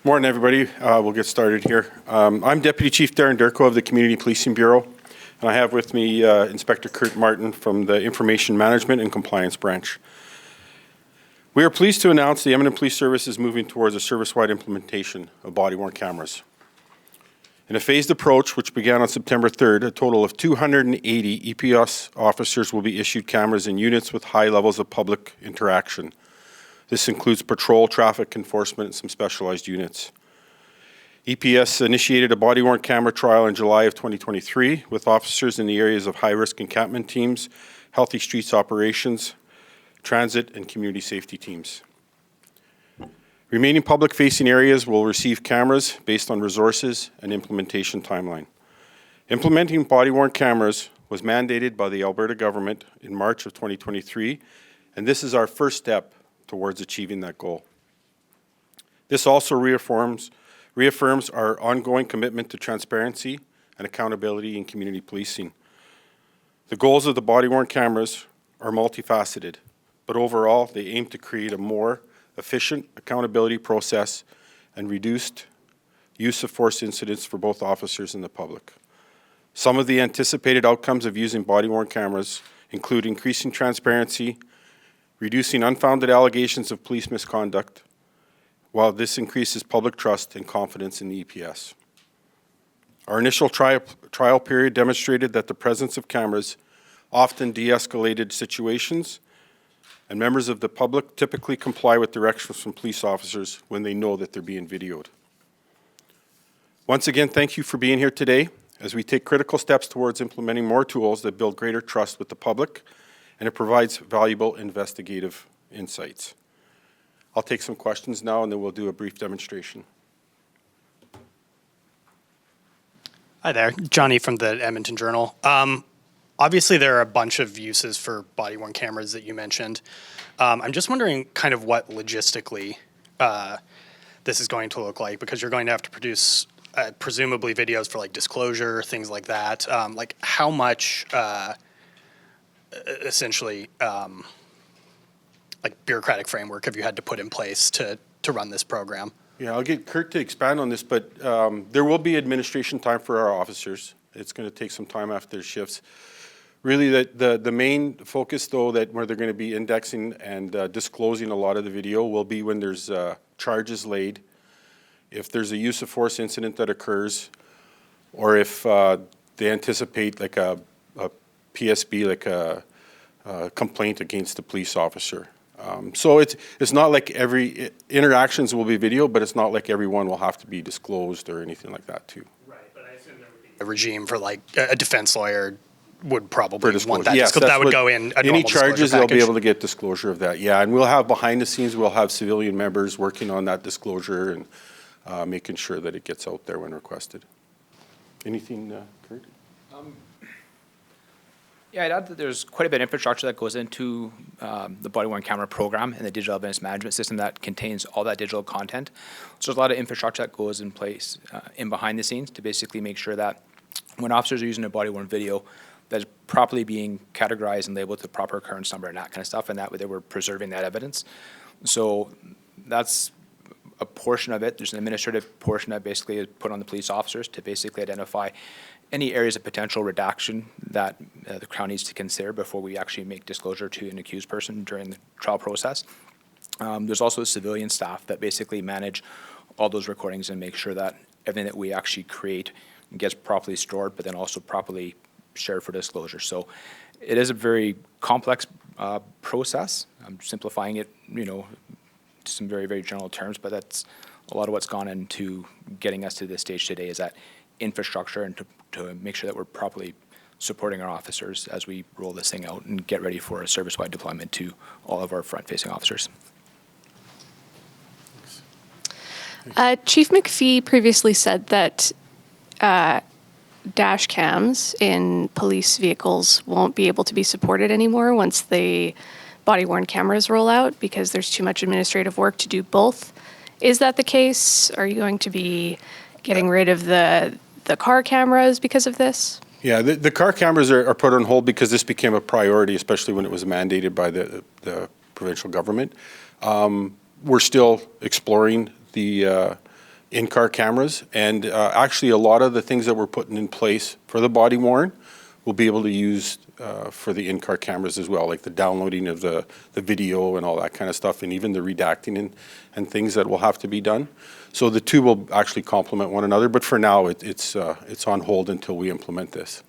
Morning, everybody. We'll get started here. I'm Deputy Chief Darren Durko of the Community Policing Bureau, and I have with me Inspector Kurt Martin from the Information Management and Compliance Branch. We are pleased to announce the Edmonton Police Service is moving towards a service-wide implementation of body-worn cameras. In a phased approach, which began on September 3rd, a total of 280 EPS officers will be issued cameras in units with high levels of public interaction. This includes patrol, traffic enforcement, and some specialized units. EPS initiated a body-worn camera trial in July of 2023 with officers in the areas of high-risk encampment teams, healthy streets operations, transit, and community safety teams. Remaining public-facing areas will receive cameras based on resources and implementation timeline. Implementing body-worn cameras was mandated by the Alberta government in March of 2023, and this is our first step towards achieving that goal. This also reaffirms our ongoing commitment to transparency and accountability in community policing. The goals of the body-worn cameras are multifaceted, but overall they aim to create a more efficient accountability process and reduced use of force incidents for both officers and the public. Some of the anticipated outcomes of using body-worn cameras include increasing transparency, reducing unfounded allegations of police misconduct, while this increases public trust and confidence in the EPS. Our initial trial period demonstrated that the presence of cameras often de-escalated situations, and members of the public typically comply with directions from police officers when they know that they're being videoed. Once again, thank you for being here today as we take critical steps towards implementing more tools that build greater trust with the public, and it provides valuable investigative insights. I'll take some questions now, and then we'll do a brief demonstration. Hi there, Johnny from the Edmonton Journal. Obviously, there are a bunch of uses for body-worn cameras that you mentioned. I'm just wondering kind of what logistically this is going to look like, because you're going to have to produce presumably videos for like disclosure, things like that. Like how much essentially like bureaucratic framework have you had to put in place to run this program? Yeah, I'll get Kurt to expand on this, but there will be administration time for our officers. It's going to take some time after their shifts. Really, the main focus, though, that where they're going to be indexing and disclosing a lot of the video will be when there's charges laid, if there's a use of force incident that occurs, or if they anticipate like a PSB, like a complaint against a police officer. So it's not like every interactions will be video, but it's not like everyone will have to be disclosed or anything like that too. Right, but I assume there would be a regime for like a defense lawyer would probably want that. Yes, that would go in a any charges, they'll be able to get. get disclosure of that. Yeah, and we'll have behind the scenes, we'll have civilian members working on that disclosure and making sure that it gets out there when requested. Anything, Kurt? Yeah, I'd add that there's quite a bit of infrastructure that goes into the body-worn camera program and the digital evidence management system that contains all that digital content. So there's a lot of infrastructure that goes in place in behind the scenes to basically make sure that when officers are using a body-worn video, that is properly being categorized and labeled with the proper occurrence number and that kind of stuff, and that way they were preserving that evidence. So that's a portion of it. There's an administrative portion that basically is put on the police officers to basically identify any areas of potential redaction that the Crown needs to consider before we actually make disclosure to an accused person during the trial process. There's also civilian staff that basically manage all those recordings and make sure that everything that we actually create gets properly stored, but then also properly shared for disclosure. So it is a very complex process. I'm simplifying it, to some very, very general terms, but that's a lot of what's gone into getting us to this stage today, is that infrastructure and to make sure that we're properly supporting our officers as we roll this thing out and get ready for a service-wide deployment to all of our front-facing officers. Chief McPhee previously said that dash cams in police vehicles won't be able to be supported anymore once the body-worn cameras roll out because there's too much administrative work to do both. Is that the case? Are you going to be getting rid of the car cameras because of this? Yeah, the car cameras are put on hold because this became a priority, especially when it was mandated by the provincial government. We're still exploring the in-car cameras. And actually, a lot of the things that we're putting in place for the body worn will be able to use for the in-car cameras as well, like the downloading of the video and all that kind of stuff, and even the redacting and things that will have to be done. So the two will actually complement one another, but for now, it's on hold until we implement this.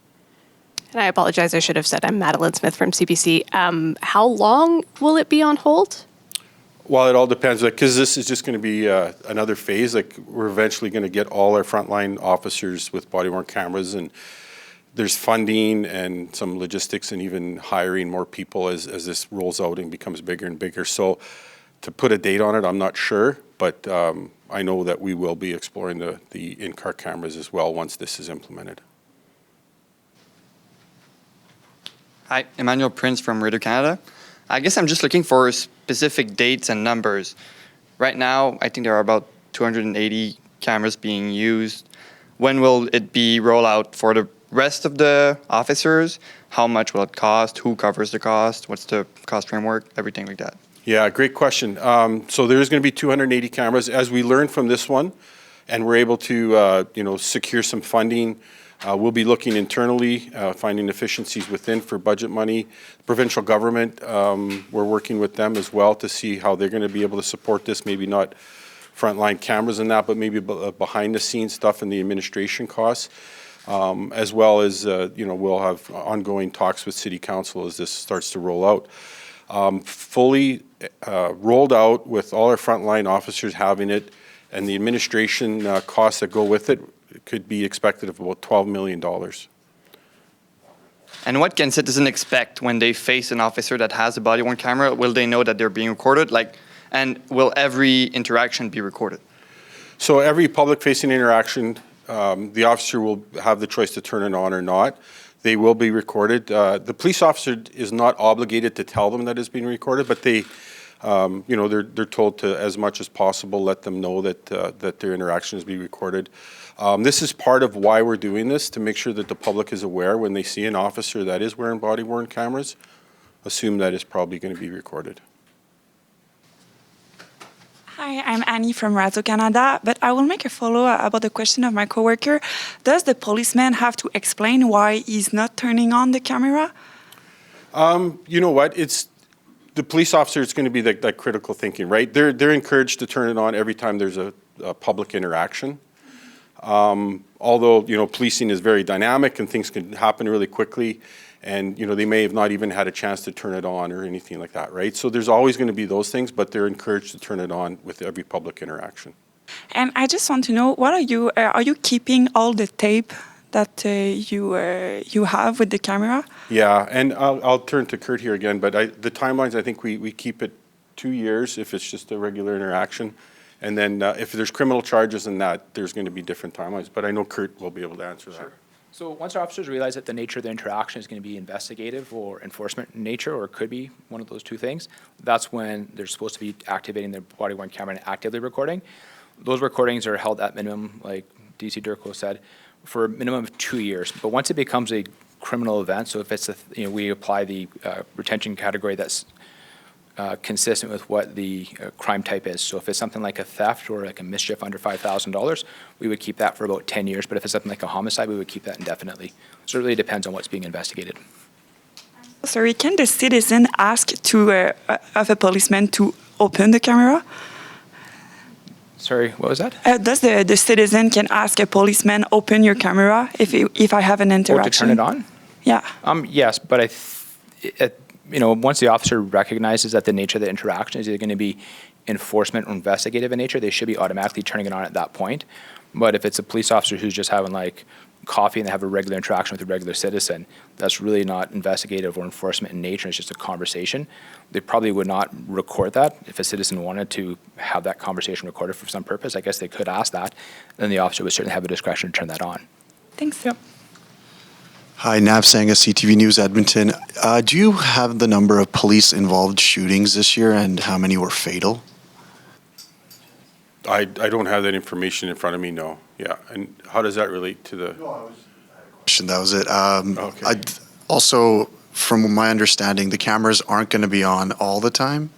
And I apologize, I should have said I'm Madeline Smith from CBC. How long will it be on hold? Well, it all depends, because this is just going to be another phase. Like, we're eventually going to get all our frontline officers with body-worn cameras, and there's funding and some logistics and even hiring more people as this rolls out and becomes bigger and bigger. So to put a date on it, I'm not sure, but I know that we will be exploring the in-car cameras as well once this is implemented. Hi, Emmanuel Prince from Radio Canada. I guess I'm just looking for specific dates and numbers. Right now, I think there are about 280 cameras being used. When will it be rolled out for the rest of the officers? How much will it cost? Who covers the cost? What's the cost framework? Everything like that. Yeah, great question. So there's going to be 280 cameras. As we learn from this one, and we're able to secure some funding, we'll be looking internally, finding efficiencies within for budget money. Provincial government, we're working with them as well to see how they're going to be able to support this. Maybe not frontline cameras and that, but maybe behind the scenes stuff and the administration costs, as well as we'll have ongoing talks with City Council as this starts to roll out. Fully rolled out with all our frontline officers having it, and the administration costs that go with it could be expected of about $12 million. And what can citizens expect when they face an officer that has a body-worn camera? Will they know that they're being recorded? And will every interaction be recorded? So every public-facing interaction, the officer will have the choice to turn it on or not. They will be recorded. The police officer is not obligated to tell them that it's being recorded, but they, they're told to, as much as possible, let them know that their interaction is being recorded. This is part of why we're doing this, to make sure that the public is aware when they see an officer that is wearing body-worn cameras, assume that it's probably going to be recorded. Hi, I'm Annie from Radio Canada, but I will make a follow-up about the question of my coworker. Does the policeman have to explain why he's not turning on the camera? You know what? It's the police officer. It's going to be that critical thinking, right? They're encouraged to turn it on every time there's a public interaction. Although policing is very dynamic and things can happen really quickly, and they may have not even had a chance to turn it on or anything like that, right? So there's always going to be those things, but they're encouraged to turn it on with every public interaction. And I just want to know, what are you keeping all the tape that you have with the camera? Yeah, and I'll turn to Kurt here again, but the timelines, I think we keep it 2 years if it's just a regular interaction. And then if there's criminal charges in that, there's going to be different timelines. But I know Kurt will be able to answer that. Sure. So once our officers realize that the nature of the interaction is going to be investigative or enforcement in nature, or it could be one of those two things, that's when they're supposed to be activating their body-worn camera and actively recording. Those recordings are held at minimum, like DC Durko said, for a minimum of 2 years. But once it becomes a criminal event, so if it's we apply the retention category that's consistent with what the crime type is. So if it's something like a theft or like a mischief under $5,000, we would keep that for about 10 years. But if it's something like a homicide, we would keep that indefinitely. So it really depends on what's being investigated. Sorry, can the citizen ask of a policeman to open the camera? Sorry, what was that? Does the citizen can ask a policeman, open your camera if I have an interaction? Or to turn it on? Yeah. Yes, but once the officer recognizes that the nature of the interaction is either going to be enforcement or investigative in nature, they should be automatically turning it on at that point. But if it's a police officer who's just having like coffee and they have a regular interaction with a regular citizen, that's really not investigative or enforcement in nature. It's just a conversation. They probably would not record that. If a citizen wanted to have that conversation recorded for some purpose, I guess they could ask that. Then the officer would certainly have a discretion to turn that on. Thanks. Yep. Hi, Nav Sanga, CTV News, Edmonton. Do you have the number of police-involved shootings this year and how many were fatal? I don't have that information in front of me, no. Yeah, and how does that relate to the... No, I had a question. That was it. Okay. Also, from my understanding, the cameras aren't going to be on all the time.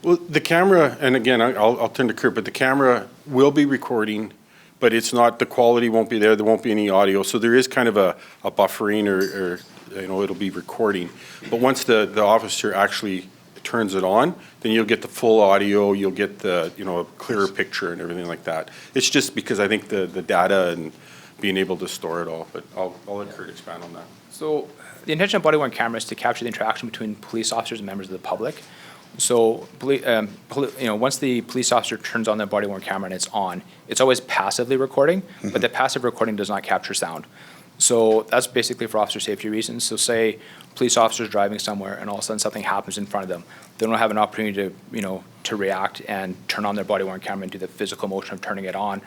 Well, the camera, and again, I'll turn to Kurt, but the camera will be recording, but it's not, the quality won't be there won't be any audio, so there is kind of a buffering or it'll be recording. But once the officer actually turns it on, then you'll get the full audio, you'll get the, a clearer picture and everything like that. It's just because I think the data and being able to store it all, but I'll let Kurt expand on that. So the intention of body-worn cameras is to capture the interaction between police officers and members of the public. So, once the police officer turns on their body-worn camera and it's on, it's always passively recording, but the passive recording does not capture sound. So that's basically for officer safety reasons. So say police officer's driving somewhere and all of a sudden something happens in front of them. They don't have an opportunity to react and turn on their body-worn camera and do the physical motion of turning it on,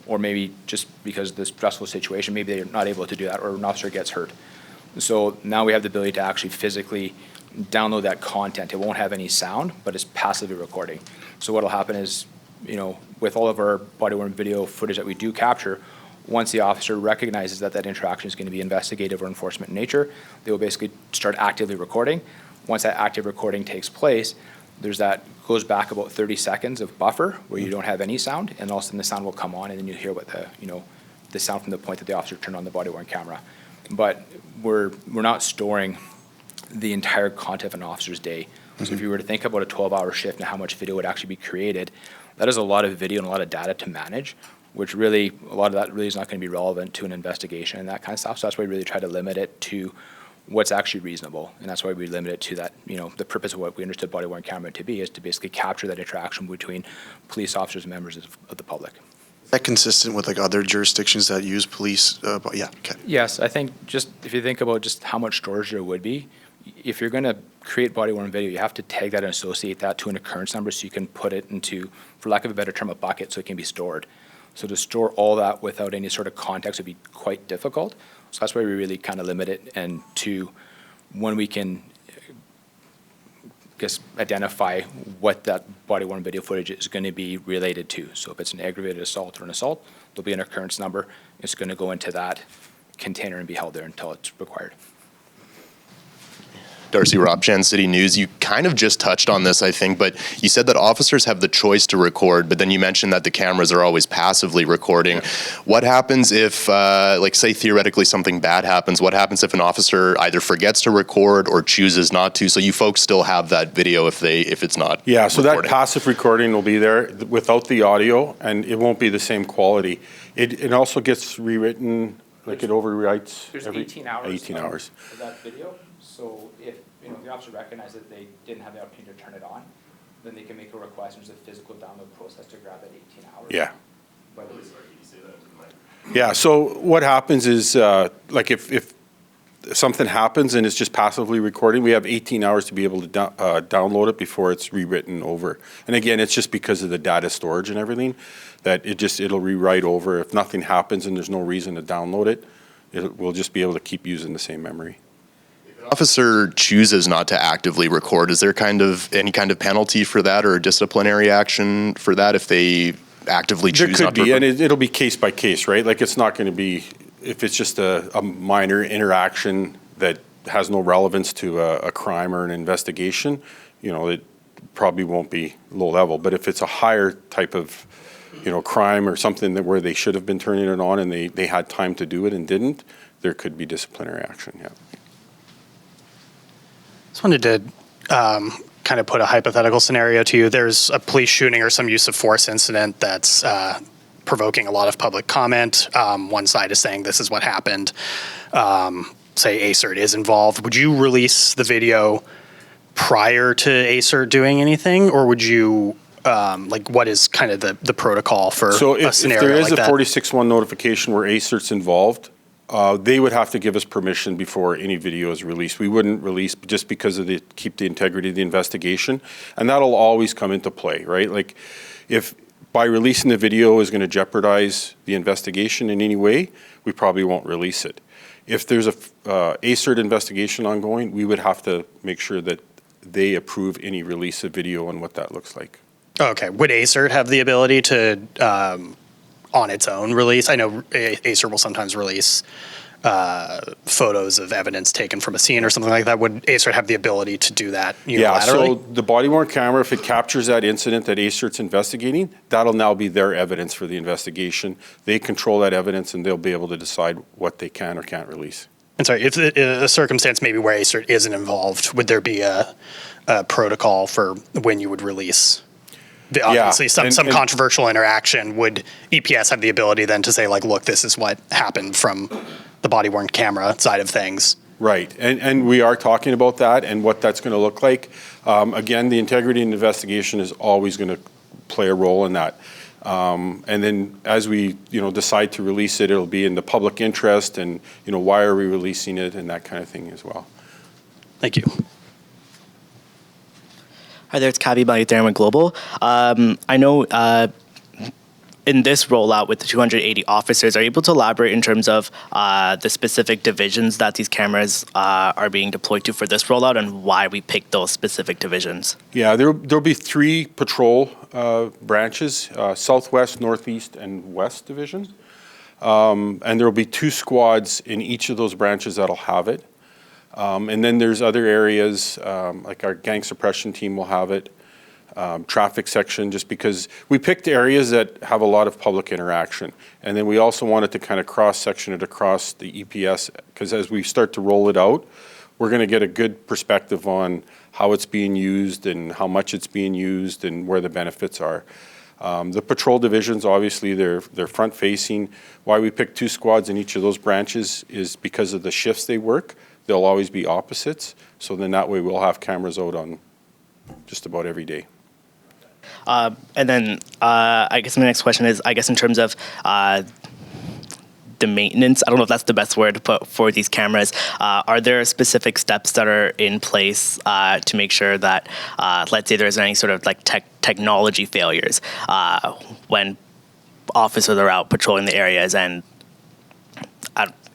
or maybe just because of the stressful situation, maybe they're not able to do that, or an officer gets hurt. So now we have the ability to actually physically download that content. It won't have any sound, but it's passively recording. So what'll happen is, with all of our body-worn video footage that we do capture, once the officer recognizes that that interaction is going to be investigative or enforcement in nature, they will basically start actively recording. Once that active recording takes place, goes back about 30 seconds of buffer where you don't have any sound, and all of a sudden the sound will come on, and then you hear what the sound from the point that the officer turned on the body-worn camera. But we're not storing the entire content of an officer's day. So if you were to think about a 12-hour shift and how much video would actually be created, that is a lot of video and a lot of data to manage, which really, a lot of that really is not going to be relevant to an investigation and that kind of stuff. So that's why we really try to limit it to what's actually reasonable. And that's why we limit it to that, the purpose of what we understood body-worn camera to be is to basically capture that interaction between police officers and members of the public. Is that consistent with other jurisdictions that use police? Yeah, okay. Yes, I think just if you think about just how much storage there would be, if you're going to create body-worn video, you have to tag that and associate that to an occurrence number so you can put it into, for lack of a better term, a bucket so it can be stored. So to store all that without any sort of context would be quite difficult. So that's why we really kind of limit it, and to when we can identify what that body-worn video footage is going to be related to. So if it's an aggravated assault or an assault, there'll be an occurrence number. It's going to go into that container and be held there until it's required. Darcy Rob, Jan City News. You kind of just touched on this, I think, but you said that officers have the choice to record, but then you mentioned that the cameras are always passively recording. Yeah. What happens if, say theoretically something bad happens? What happens if an officer either forgets to record or chooses not to? So you folks still have that video if it's not Yeah, so recording. That passive recording will be there without the audio, and it won't be the same quality. It also gets rewritten, it overwrites. There's every 18 hours. 18 hours. Of that video. So if the officer recognizes that they didn't have the opportunity to turn it on, then they can make a request. There's a physical download process to grab that 18 hours. Yeah. But Yeah, so what happens is, if something happens and it's just passively recording, we have 18 hours to be able to download it before it's rewritten over. And again, it's just because of the data storage and everything, that it'll rewrite over. If nothing happens and there's no reason to download it, we'll just be able to keep using the same memory. Officer chooses not to actively record, is there any kind of penalty for that or disciplinary action for that if they actively choose not to record? There could be, and it'll be case by case, right? It's not going to be, if it's just a minor interaction that has no relevance to a crime or an investigation, it probably won't be low level. But if it's a higher type of, crime or something where they should have been turning it on and they had time to do it and didn't, there could be disciplinary action, yeah. Just wanted to kind of put a hypothetical scenario to you. There's a police shooting or some use of force incident that's provoking a lot of public comment. One side is saying this is what happened. Say ACERT is involved. Would you release the video prior to ACERT doing anything, or would you, what is kind of the protocol for a scenario like that? So if there is a 46-1 notification where ACERT's involved, they would have to give us permission before any video is released. We wouldn't release just because of keep the integrity of the investigation, and that'll always come into play, right? If by releasing the video is going to jeopardize the investigation in any way, we probably won't release it. If there's a ACERT investigation ongoing, we would have to make sure that they approve any release of video and what that looks like. Okay. Would ACERT have the ability to on its own release? I know ACERT will sometimes release photos of evidence taken from a scene or something like that, would ACERT have the ability to do that Yeah, so unilaterally? the body-worn camera, if it captures that incident that ACERT's investigating, that'll now be their evidence for the investigation. They control that evidence, and they'll be able to decide what they can or can't release. And sorry, if in a circumstance maybe where ACERT isn't involved, would there be a protocol for when you would release? Obviously, some and controversial interaction, would EPS have the ability then to say, like, look, this is what happened from the body-worn camera side of things? Right, and we are talking about that and what that's going to look like. Again, the integrity and investigation is always going to play a role in that. And then as we, decide to release it, it'll be in the public interest, and, why are we releasing it, and that kind of thing as well. Thank you. Hi there, it's Kabi Bayutharan Global. I know in this rollout with the 280 officers, are you able to elaborate in terms of the specific divisions that these cameras are being deployed to for this rollout and why we picked those specific divisions? Yeah, there'll be 3 patrol branches, Southwest, Northeast, and West Division. And there'll be 2 squads in each of those branches that'll have it. And then there's other areas, like our gang suppression team will have it, traffic section, just because we picked areas that have a lot of public interaction. And then we also wanted to kind of cross-section it across the EPS, because as we start to roll it out, we're going to get a good perspective on how it's being used and how much it's being used and where the benefits are. The patrol divisions, obviously, they're front-facing. Why we picked 2 squads in each of those branches is because of the shifts they work. They'll always be opposites, so then that way we'll have cameras out on just about every day. And then I guess my next question is, I guess in terms of the maintenance, I don't know if that's the best word to put for these cameras. Are there specific steps that are in place to make sure that, let's say there's any sort of like technology failures when officers are out patrolling the areas, and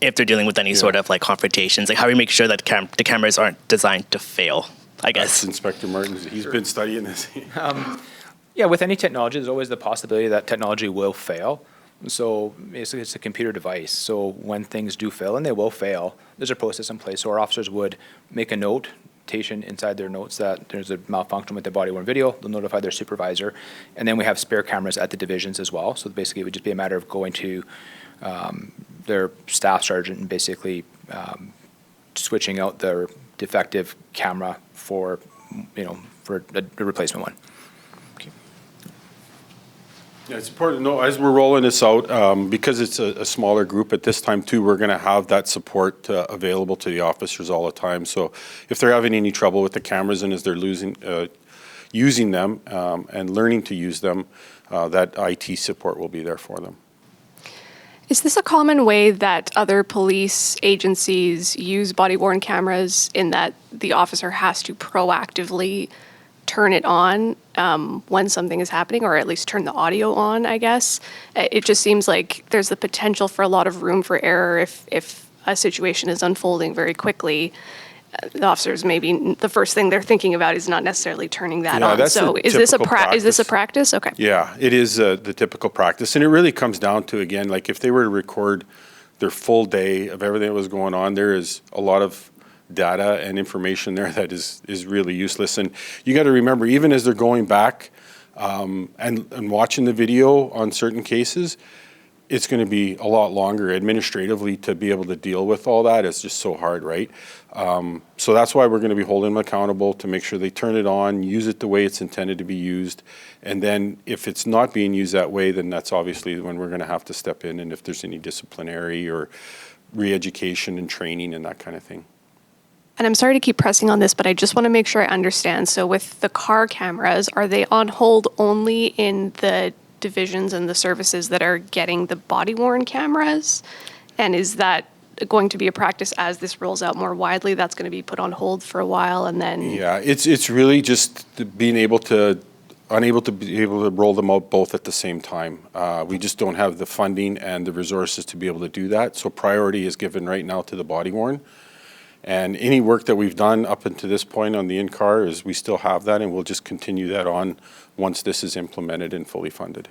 if they're dealing with any sort of like confrontations, like how do we make sure that the cameras aren't designed to fail, I guess? That's Inspector Martin, he's been studying this. Yeah, with any technology, there's always the possibility that technology will fail. So basically, it's a computer device. So when things do fail, and they will fail, there's a process in place. So our officers would make a notation inside their notes that there's a malfunction with the body-worn video. They'll notify their supervisor. And then we have spare cameras at the divisions as well. So basically, it would just be a matter of going to their staff sergeant and basically switching out their defective camera for a replacement one. Yeah, it's important to know, as we're rolling this out, because it's a smaller group at this time too, we're going to have that support available to the officers all the time. So if they're having any trouble with the cameras and as they're using them and learning to use them, that IT support will be there for them. Is this a common way that other police agencies use body-worn cameras, in that the officer has to proactively turn it on when something is happening, or at least turn the audio on, I guess? It just seems like there's the potential for a lot of room for error if a situation is unfolding very quickly. The officers, maybe the first thing they're thinking about is not necessarily turning that on. That's So the is this a typical is this a practice? Okay. Yeah, it is the typical practice, and it really comes down to, again, like if they were to record their full day of everything that was going on, there is a lot of data and information there that is really useless. And you got to remember, even as they're going back and watching the video on certain cases, it's going to be a lot longer administratively to be able to deal with all that. It's just so hard, right? So that's why we're going to be holding them accountable to make sure they turn it on, use it the way it's intended to be used. And then if it's not being used that way, then that's obviously when we're going to have to step in, and if there's any disciplinary or re-education and training and that kind of thing. And I'm sorry to keep pressing on this, but I just want to make sure I understand. So with the car cameras, are they on hold only in the divisions and the services that are getting the body-worn cameras? And is that going to be a practice as this rolls out more widely, that's going to be put on hold for a while and then? Yeah, it's really just unable to be able to roll them out both at the same time. We just don't have the funding and the resources to be able to do that. So priority is given right now to the body-worn. And any work that we've done up until this point on the in-car is we still have that, and we'll just continue that on once this is implemented and fully funded.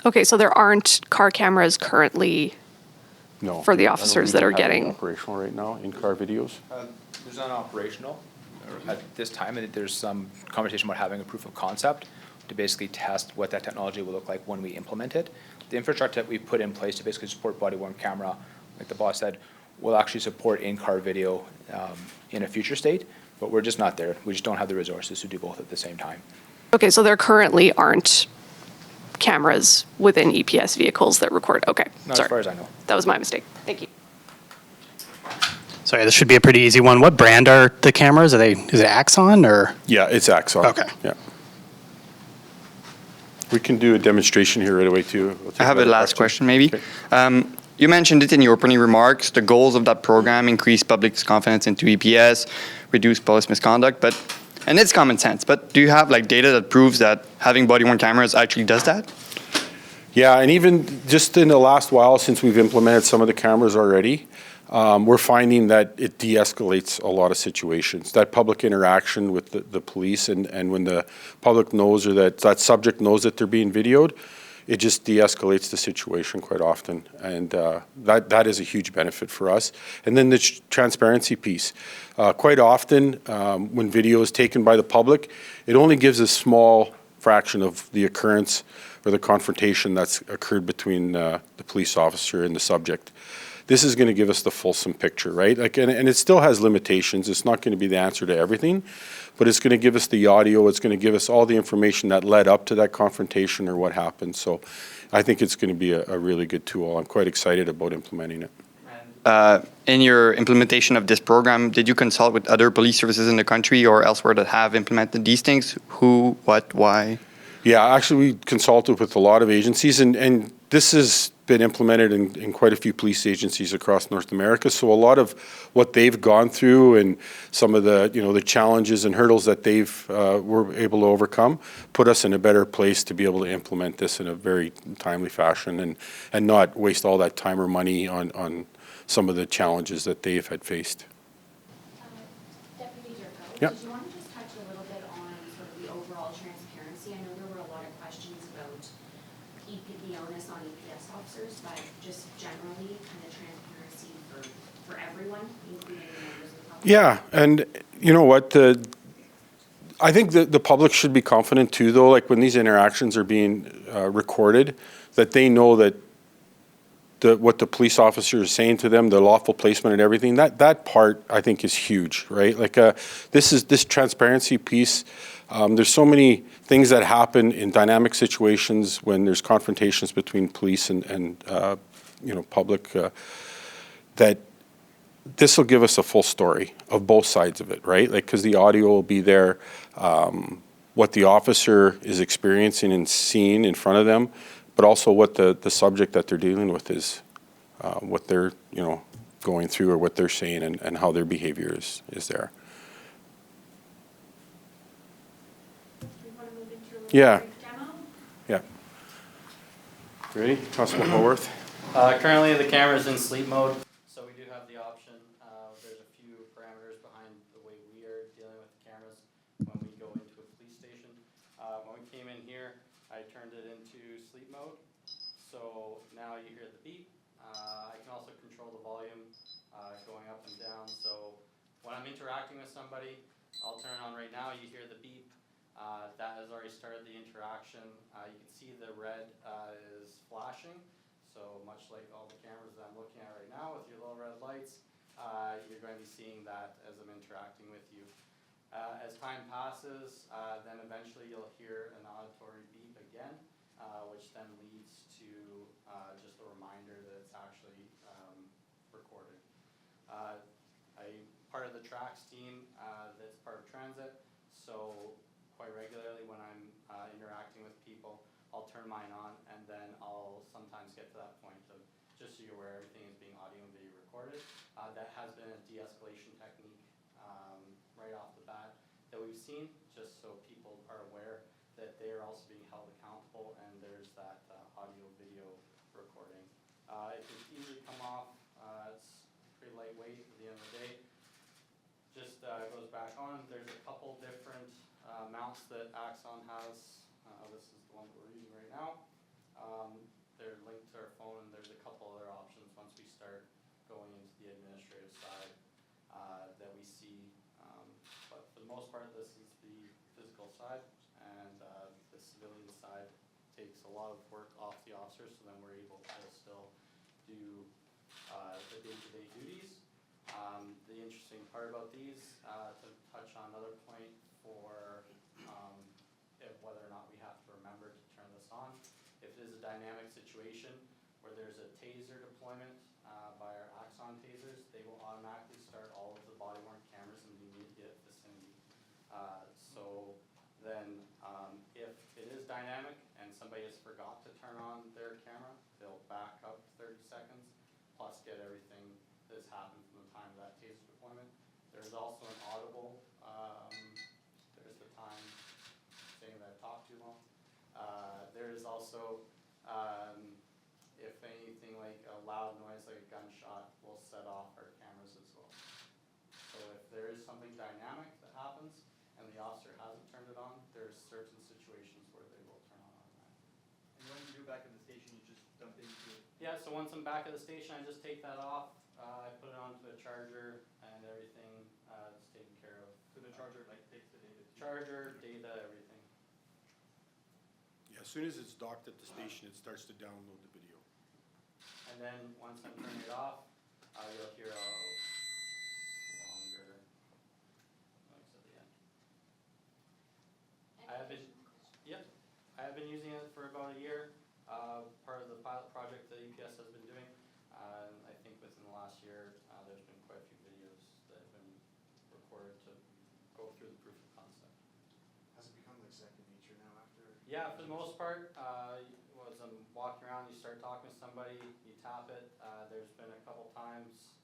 Okay, so there aren't car cameras currently No. for the I don't officers believe that we are have any getting? operational right now, in-car videos. There's none operational at this time, and there's some conversation about having a proof of concept to basically test what that technology will look like when we implement it. The infrastructure that we put in place to basically support body-worn camera, like the boss said, will actually support in-car video in a future state, but we're just not there. We just don't have the resources to do both at the same time. Okay, so there currently aren't cameras within EPS vehicles that record. Okay, Not sorry. as far as I know. That was my mistake. Thank you. Sorry, this should be a pretty easy one. What brand are the cameras? Is it Axon or? Yeah, it's Axon. Okay. Yeah. We can do a demonstration here right away, too. We'll take I have a another last question, maybe. Okay. You mentioned it in your opening remarks, the goals of that program, increase public's confidence into EPS, reduce police misconduct, and it's common sense, but do you have like data that proves that having body-worn cameras actually does that? Yeah, and even just in the last while since we've implemented some of the cameras already, we're finding that it de-escalates a lot of situations. That public interaction with the police and when the public knows or that subject knows that they're being videoed, it just de-escalates the situation quite often. And that is a huge benefit for us. And then the transparency piece. Quite often when video is taken by the public, it only gives a small fraction of the occurrence or the confrontation that's occurred between the police officer and the subject. This is going to give us the fulsome picture, right? Like, and it still has limitations. It's not going to be the answer to everything, but it's going to give us the audio. It's going to give us all the information that led up to that confrontation or what happened. So I think it's going to be a really good tool. I'm quite excited about implementing it. In your implementation of this program, did you consult with other police services in the country or elsewhere that have implemented these things? Who, what, why? Yeah, actually we consulted with a lot of agencies and this has been implemented in quite a few police agencies across North America. So a lot of what they've gone through and some of the, the challenges and hurdles that they've were able to overcome put us in a better place to be able to implement this in a very timely fashion and not waste all that time or money on some of the challenges that they've had faced. Deputy Durko, Yeah. did you want to just touch a little bit on sort of the overall transparency? I know there were a lot of questions about the onus on EPS officers, but just generally kind of transparency for everyone, including the members of the public. Yeah, and you know what, I think the public should be confident too, though, like when these interactions are being recorded, that they know that what the police officer is saying to them, the lawful placement and everything, that part I think is huge, right? Like this transparency piece, there's so many things that happen in dynamic situations when there's confrontations between police and public, that this will give us a full story of both sides of it, right? Like, because the audio will be there, what the officer is experiencing and seeing in front of them, but also what the subject that they're dealing with is, what they're, going through or what they're saying and how their behavior is there. Do you want to move into a little Yeah. brief demo? Yeah. Ready? Constable Haworth? Currently, the camera's in sleep mode, so we do have the option. There's a few parameters behind the way we are dealing with the cameras when we go into a police station. When we came in here, I turned it into sleep mode, so now you hear the beep. I can also control the volume going up and down, so when I'm interacting with somebody, I'll turn it on right now, you hear the beep. That has already started the interaction. You can see the red is flashing. So much like all the cameras that I'm looking at right now with your little red lights, you're going to be seeing that as I'm interacting with you. As time passes, then eventually you'll hear an auditory beep again, which then leads to just a reminder that it's actually recorded. I'm part of the tracks team that's part of transit, so quite regularly when I'm interacting with people, I'll turn mine on and then I'll sometimes get to that point of, just so you're aware, everything is being audio and video recorded. That has been a de-escalation technique right off the bat that we've seen, just so people are aware that they are also being held accountable and there's that audio video recording. It can easily come off, it's pretty lightweight at the end of the day. Just goes back on. There's a couple different mounts that Axon has. This is the one that we're using right now. They're linked to our phone, and there's a couple other options once we start going into the administrative side that we see. But for the most part, this is the physical side, and the civilian side takes a lot of work off the officers, so then we're able to still do the day-to-day duties. The interesting part about these, to touch on another point for whether or not we have to remember to turn this on. If it is a dynamic situation where there's a taser deployment by our Axon tasers, they will automatically start all of the body-worn cameras in the immediate vicinity. So then if it is dynamic and somebody has forgot to turn on their camera, they'll back up 30 seconds plus get everything that's happened from the time of that taser deployment. There's also an audible, there's the time saying that I talked too long. There is also, if anything like a loud noise like a gunshot will set off our cameras as well. So if there is something dynamic that happens and the officer hasn't turned it on, there's certain situations where they will turn on automatically. And when you do back in the station, you just dump it into it? Yeah, so once I'm back at the station, I just take that off. I put it onto a charger and everything is taken care of. So the charger like takes the data? Charger, data, everything. Yeah, as soon as it's docked at the station, it starts to download the video. And then once I'm turning it off, you'll hear a longer noise at the end. I have been, yep, I have been using it for about a year. Part of the pilot project that EPS has been doing. I think within the last year, there's been quite a few videos that have been recorded to go through the proof of concept. Has it become like second nature now after? Yeah, for the most part, as I'm walking around, you start talking to somebody, you tap it. There's been a couple times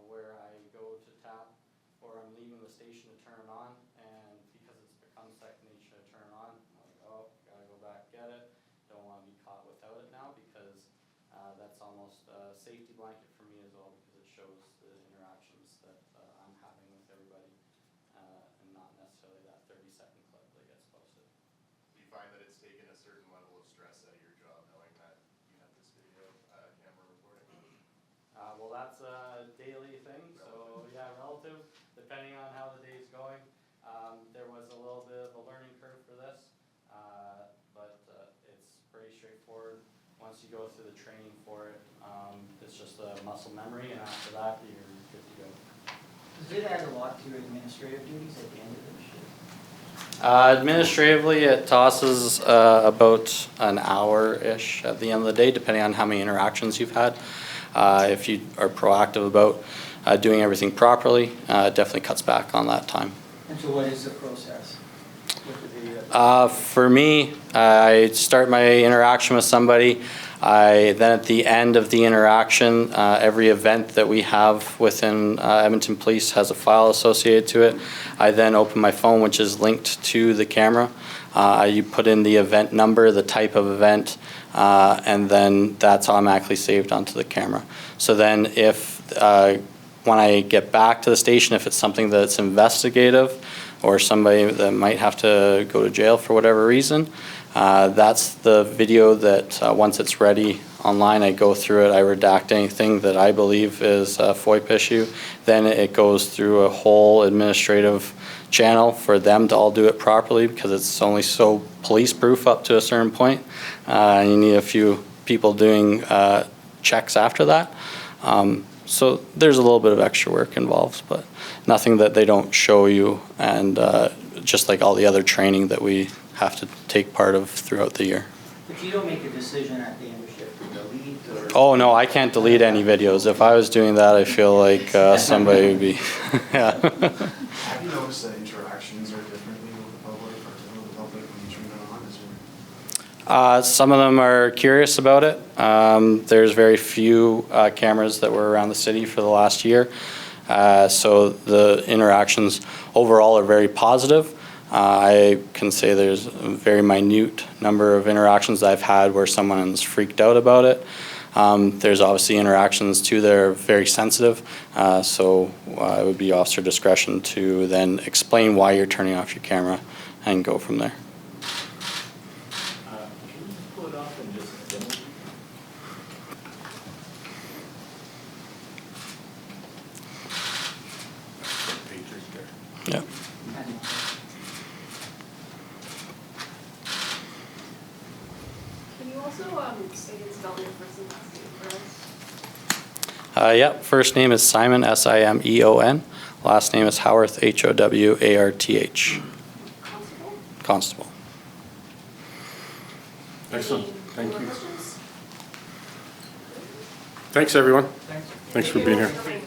where I go to tap or I'm leaving the station to turn it on, and because it's become second nature to turn it on, I'm like, oh, gotta go back get it. Don't want to be caught without it now, because that's almost a safety blanket for me as well, because it shows the interactions that I'm having with everybody, and not necessarily that 30-second clip that gets posted. Do you find that it's taken a certain level of stress out of your job knowing that you have this video camera recording? Well, that's a daily thing, so yeah, relative, depending on how the day's going. There was a little bit of a learning curve for this, but it's pretty straightforward. Once you go through the training for it, it's just a muscle memory, and after that, you're good to go. Does it add a lot to your administrative duties at the end of the shift? Administratively, it tosses about an hour-ish at the end of the day, depending on how many interactions you've had. If you are proactive about doing everything properly, it definitely cuts back on that time. And so what is the process with the video? For me, I start my interaction with somebody. Then at the end of the interaction, every event that we have within Edmonton Police has a file associated to it. I then open my phone, which is linked to the camera. You put in the event number, the type of event, and then that's automatically saved onto the camera. So then if, when I get back to the station, if it's something that's investigative or somebody that might have to go to jail for whatever reason, that's the video that once it's ready online, I go through it, I redact anything that I believe is a FOIP issue. Then it goes through a whole administrative channel for them to all do it properly, because it's only so police proof up to a certain point. You need a few people doing checks after that. So there's a little bit of extra work involved, but nothing that they don't show you, and just like all the other training that we have to take part of throughout the year. But you don't make a decision at the end of shift to delete or? Oh no, I can't delete any videos. If I was doing that, I feel like somebody would be, yeah. Have you noticed that interactions are differently with the public, or with the public when you turn it on? Is there... Some of them are curious about it. There's very few cameras that were around the city for the last year. So the interactions overall are very positive. I can say there's a very minute number of interactions that I've had where someone's freaked out about it. There's obviously interactions too that are very sensitive, so it would be officer discretion to then explain why you're turning off your camera and go from there. Can you pull it off and just demo also say and spell your first and last name for us? Yep, first name is Simon, Simeon. Last name is Howarth, Howarth. Constable? Constable. Excellent. Thank Any you. more questions? Thanks, everyone. Thanks. Thanks for being here.